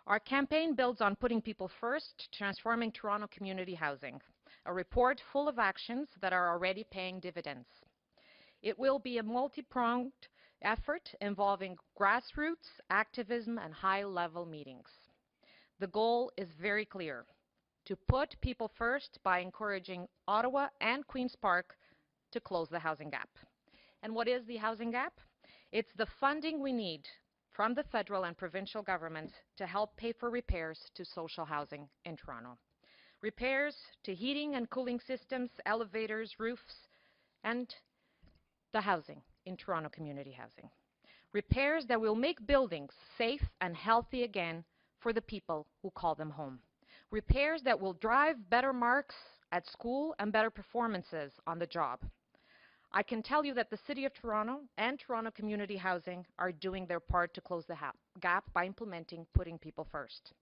Our campaign builds on putting people first, transforming Toronto community housing, a report full of actions that are already paying dividends. It will be a multi-pronged effort involving grassroots, activism, and high-level meetings. The goal is very clear: to put people first by encouraging Ottawa and Queen's Park to close the housing gap. And what is the housing gap? It's the funding we need from the federal and provincial governments to help pay for repairs to social housing in Toronto. Repairs to heating and cooling systems, elevators, roofs, and the housing in Toronto community housing. Repairs that will make buildings safe and healthy again for the people who call them home. Repairs that will drive better marks at school and better performances on the job. I can tell you that the City of Toronto and Toronto Community Housing are doing their part to close the gap by implementing putting people first.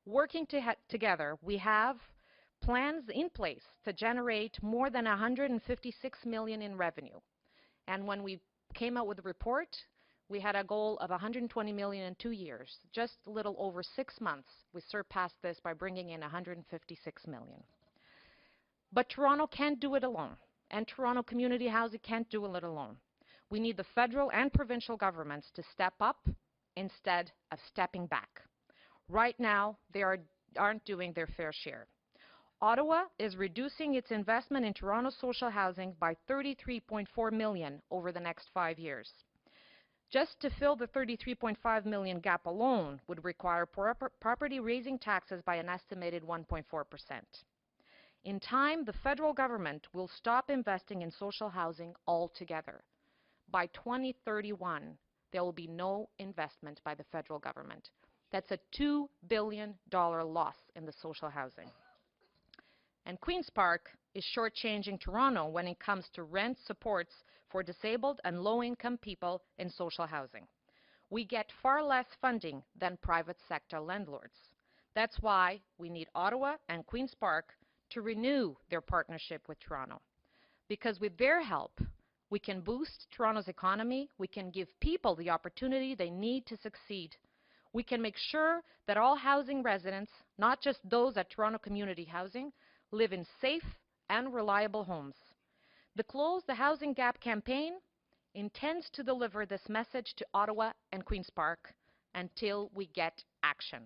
Working together, we have plans in place to generate more than $156 million in revenue. And when we came out with the report, we had a goal of $120 million in 2 years. Just a little over 6 months, we surpassed this by bringing in $156 million. But Toronto can't do it alone, and Toronto Community Housing can't do it alone. We need the federal and provincial governments to step up instead of stepping back. Right now, they aren't doing their fair share. Ottawa is reducing its investment in Toronto social housing by $33.4 million over the next 5 years. Just to fill the $33.5 million gap alone would require property raising taxes by an estimated 1.4%. In time, the federal government will stop investing in social housing altogether. By 2031, there will be no investment by the federal government. That's a $2 billion loss in the social housing. And Queen's Park is shortchanging Toronto when it comes to rent supports for disabled and low-income people in social housing. We get far less funding than private sector landlords. That's why we need Ottawa and Queen's Park to renew their partnership with Toronto. Because with their help, we can boost Toronto's economy, we can give people the opportunity they need to succeed. We can make sure that all housing residents, not just those at Toronto Community Housing, live in safe and reliable homes. The Close the Housing Gap campaign intends to deliver this message to Ottawa and Queen's Park until we get action.